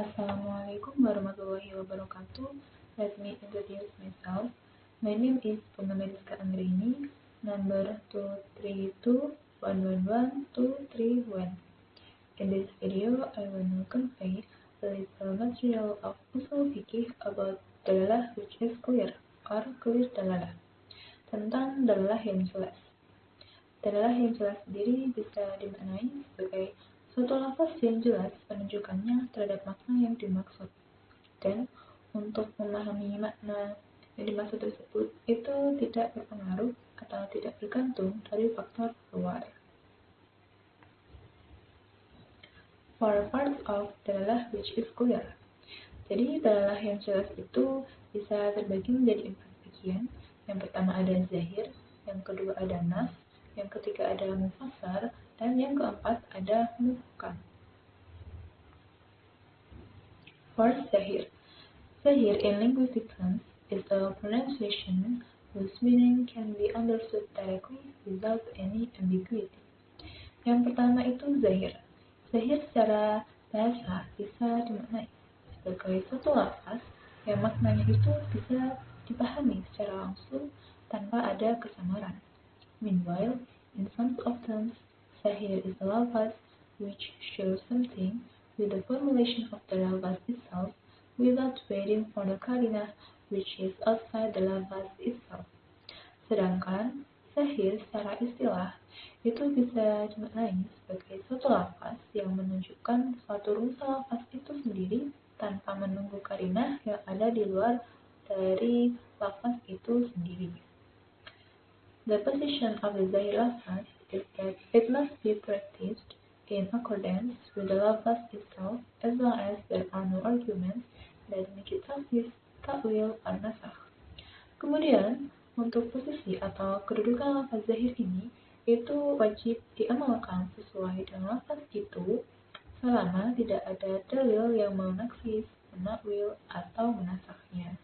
Assalamualaikum warahmatullahi wabarakatuh. Let me introduce myself. My name is Purnamediska Anggraini, number 232111231. In this video, I will convey a little material of usul fikih about dalalah which is clear or clear dalalah, tentang dalalah yang jelas. Dalalah yang jelas sendiri bisa dimaknai sebagai suatu lafaz yang jelas penunjukannya terhadap makna yang dimaksud. Dan untuk memahami makna yang dimaksud tersebut itu tidak berpengaruh atau tidak bergantung dari faktor luar. For parts of dalalah which is clear. Jadi dalalah yang jelas itu bisa terbagi menjadi 4 bagian. Yang pertama ada zahir, yang kedua ada nas, yang ketiga ada mufassar, dan yang keempat ada muhkam. First, zahir. Zahir in linguistic terms is a pronunciation whose meaning can be understood directly without any ambiguity. Yang pertama itu zahir. Zahir secara bahasa bisa dimaknai sebagai suatu lafaz yang maknanya itu bisa dipahami secara langsung tanpa ada kesamaran. Meanwhile, in some of terms, zahir is a lafaz which shows something with the formulation of the lafaz itself without waiting for the qarinah which is outside the lafaz itself. Sedangkan zahir secara istilah itu bisa dimaknai sebagai suatu lafaz yang menunjukkan suatu rumusan lafaz itu sendiri tanpa menunggu qarinah yang ada di luar dari lafaz itu sendiri. The position of the zahir lafaz is that it must be practiced in accordance with the lafaz itself, as long as there are no arguments that make it takhsis, ta'wil, or nasakh. Kemudian, untuk posisi atau kedudukan lafaz zahir ini, itu wajib diamalkan sesuai dengan lafaz itu, selama tidak ada dalil yang menaksis, menakwil, atau menasakhnya.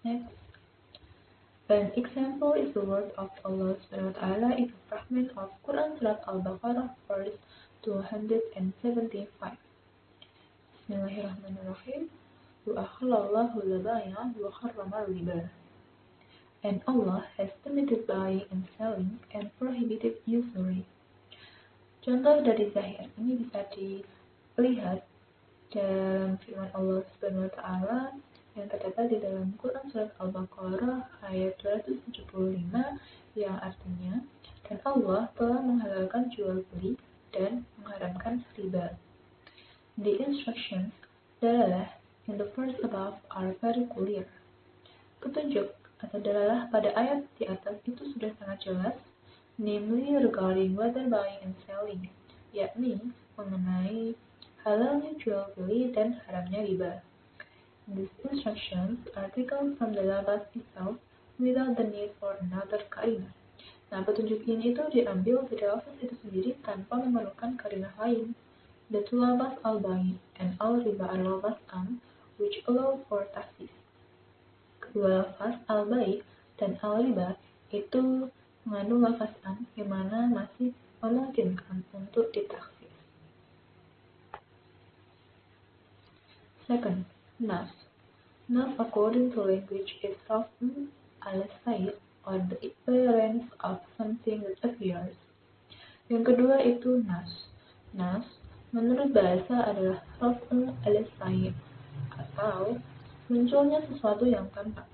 Next. An example is the word of Allah SWT in the fragment of Quran Surat Al-Baqarah verse 275. Bismillahirrahmanirrahim. وَأَحَلَّ الْبَيْعَ وَحَرَّمَ الرِّبَا. And Allah has permitted buying and selling and prohibited usury. Contoh dari zahir ini bisa dilihat dalam firman Allah SWT yang terdapat di dalam Quran Surat Al-Baqarah ayat 275 yang artinya, dan Allah telah menghalalkan jual beli dan mengharamkan riba. The instructions dalalah in the verse above are very clear. Petunjuk atau dalalah pada ayat di atas itu sudah sangat jelas, namely regarding whether buying and selling, yakni mengenai halalnya jual beli dan haramnya riba. These instructions are taken from the lafaz itself without the need for another qarinah. Nah, petunjuk ini itu diambil dari lafaz itu sendiri tanpa memerlukan qarinah lain. The two lafaz al-bai' and al-riba are lafaz am which allow for takhsis. Kedua lafaz al-bai' dan al-riba itu mengandung lafaz am yang mana masih memungkinkan untuk ditakhsis. Second, nas. Nas according to language is raf'un al-sayy or the appearance of something that appears. Yang kedua itu nas. Nas menurut bahasa adalah raf'un al-sayy atau munculnya sesuatu yang tampak.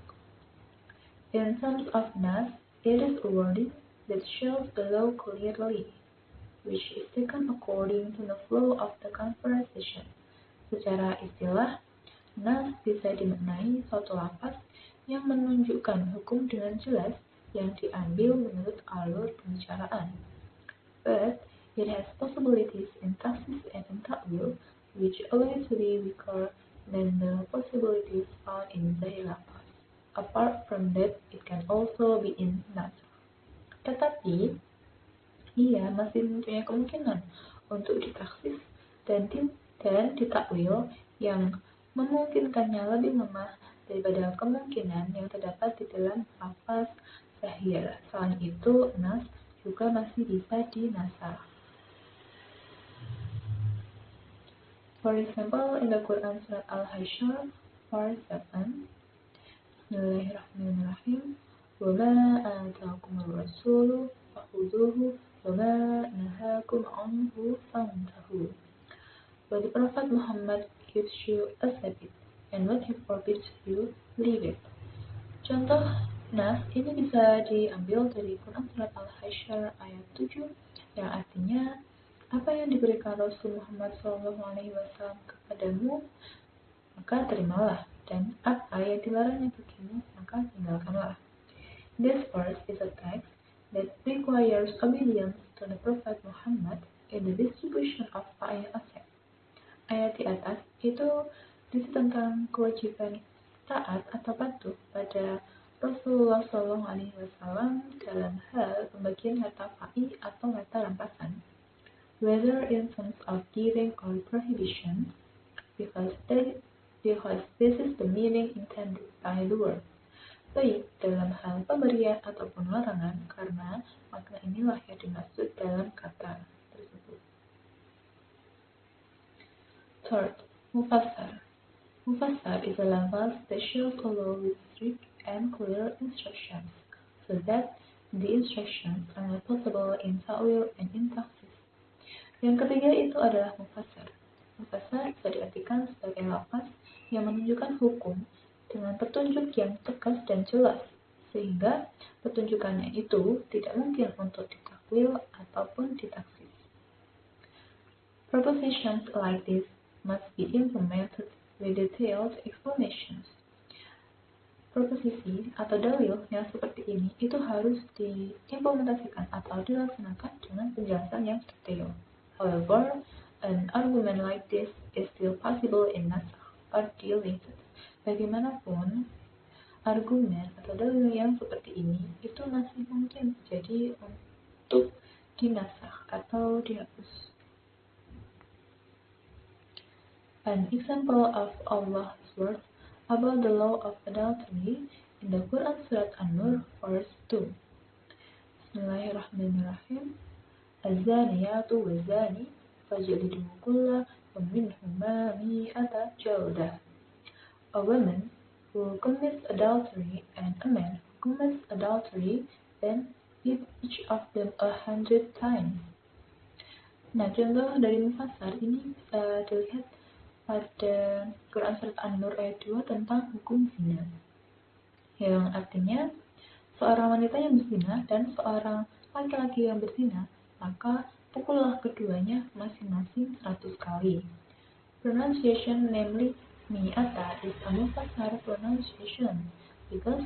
In terms of nas, it is a wording that shows the law clearly, which is taken according to the flow of the conversation. Secara istilah, nas bisa dimaknai suatu lafaz yang menunjukkan hukum dengan jelas yang diambil menurut alur pembicaraan. But it has possibilities in takhsis and in ta'wil, which always to be weaker than the possibilities found in zahir lafaz. Apart from that, it can also be in nas. Tetapi, ia masih mempunyai kemungkinan untuk ditakhsis dan ditakwil yang memungkinkannya lebih lemah daripada kemungkinan yang terdapat di dalam lafaz zahir. Selain itu, nas juga masih bisa dinasakh. For example, in the Quran Surah Al-Hasyr, verse 7, Bismillahirrahmanirrahim. وَمَا آتَاكُمُ الرَّسُولُ فَخُذُوهُ وَمَا نَهَاكُمْ عَنْهُ فَانْتَهُوا. When the Prophet Muhammad gives you a sabit, and what he forbids you, leave it. Contoh nas ini bisa diambil dari Quran Surat Al-Hasyr ayat 7 yang artinya, apa yang diberikan Rasul Muhammad SAW kepadamu, maka terimalah, dan apa yang dilarangnya bagimu, maka tinggalkanlah. This verse is a text that requires obedience to the Prophet Muhammad in the distribution of ayat-ayat. Ayat di atas itu berisi tentang kewajiban taat atau patuh pada Rasulullah SAW dalam hal pembagian harta fai atau harta rampasan, whether in terms of giving or prohibition, because this is the meaning intended by the word. Baik dalam hal pemberian ataupun larangan, karena makna inilah yang dimaksud dalam kata tersebut. Third, Mufassar. Mufassar is a language that shows Allah with strict and clear instructions, so that the instructions are not possible in ta'wil and in tafsir. Yang ketiga itu adalah mufassar. Mufassar bisa diartikan sebagai lafaz yang menunjukkan hukum dengan petunjuk yang tegas dan jelas, sehingga petunjukannya itu tidak mungkin untuk ditakwil ataupun ditafsir. Propositions like this must be implemented with detailed explanations. Proposisi atau dalil yang seperti ini itu harus diimplementasikan atau dilaksanakan dengan penjelasan yang detail. However, an argument like this is still possible in nasakh or deleted. Bagaimanapun, argumen atau dalil yang seperti ini itu masih mungkin terjadi untuk dinasakh atau dihapus. An example of Allah's words about the law of adultery in the Quran Surat An-Nur, verse 2. Bismillahirrahmanirrahim. Az-zaniyatu waz-zani fajlidu kulla minhuma mi'ata jaldah. A woman who commits adultery and a man who commits adultery, then beat each of them 100 times. Nah, contoh dari mufassar ini bisa dilihat pada Quran Surat An-Nur ayat 2 tentang hukum zina, yang artinya seorang wanita yang berzina dan seorang laki-laki yang berzina, maka pukullah keduanya masing-masing 100 kali. Pronunciation, namely mi'ata, is a mufassar pronunciation because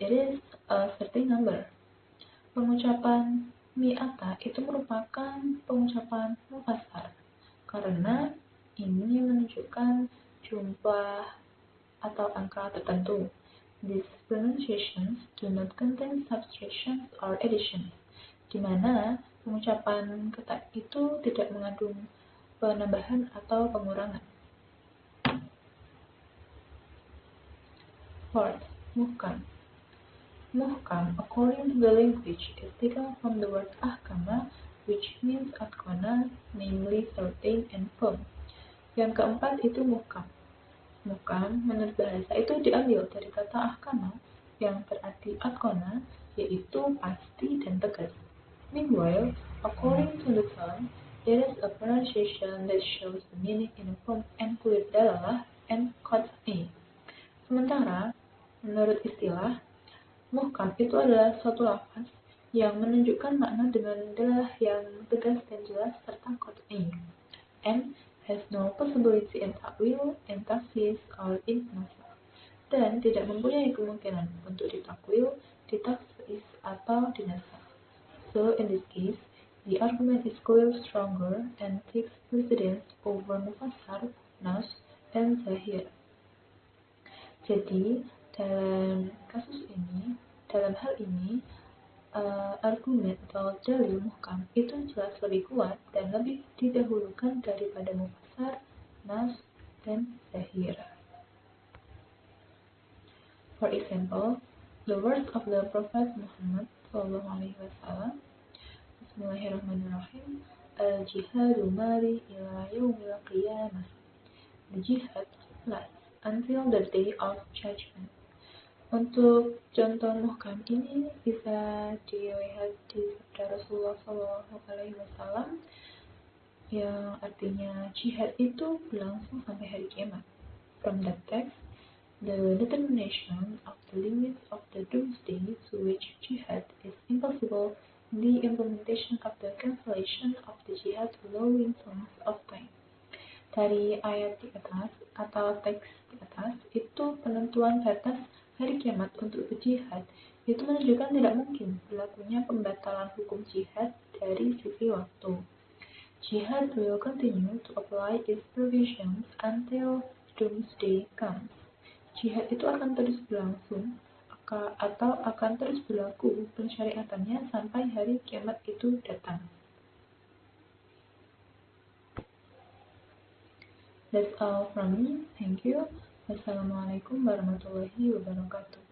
it is a certain number. Pengucapan mi'ata itu merupakan pengucapan mufassar karena ini menunjukkan jumlah atau angka tertentu. These pronunciations do not contain subtractions or additions, di mana pengucapan kata itu tidak mengandung penambahan atau pengurangan. Fourth, muhkam. Muhkam, according to the language, is taken from the word ahkama, which means atqana, namely certain and firm. Yang keempat itu muhkam. Muhkam menurut bahasa itu diambil dari kata ahkama yang berarti atqana, yaitu pasti dan tegas. Meanwhile, according to the term, there is a pronunciation that shows the meaning in a firm and clear dalalah and qat'i. Sementara, menurut istilah, muhkam itu adalah suatu lafaz yang menunjukkan makna dengan dalalah yang tegas dan jelas serta qat'i, and has no possibility in ta'wil, in tafsir, or in nasakh, dan tidak mempunyai kemungkinan untuk ditakwil, ditafsir, atau dinasakh. So, in this case, the argument is clearly stronger and takes precedence over mufassar, nas, and zahir. Jadi, dalam hal ini, argumen atau dalil muhkam itu jelas lebih kuat dan lebih didahulukan daripada mufassar, nas, dan zahir. For example, the words of the Prophet Muhammad SAW, Bismillahirrahmanirrahim, Al-jihadu mari ila yawmil qiyamah. the jihad lasts until the day of judgment. Untuk contoh muhkam ini bisa dilihat di sabda Rasulullah SAW yang artinya jihad itu berlangsung sampai hari kiamat. From that text, the determination of the limits of the doomsday to which jihad is impossible, the implementation of the cancellation of the jihad following songs of time. Dari ayat di atas atau teks di atas itu penentuan batas hari kiamat untuk berjihad itu menunjukkan tidak mungkin berlakunya pembatalan hukum jihad dari sisi waktu. Jihad will continue to apply its provisions until doomsday comes. Jihad itu akan terus berlangsung atau akan terus berlaku pensyariatannya sampai hari kiamat itu datang. That's all from me. Thank you. Wassalamualaikum warahmatullahi wabarakatuh.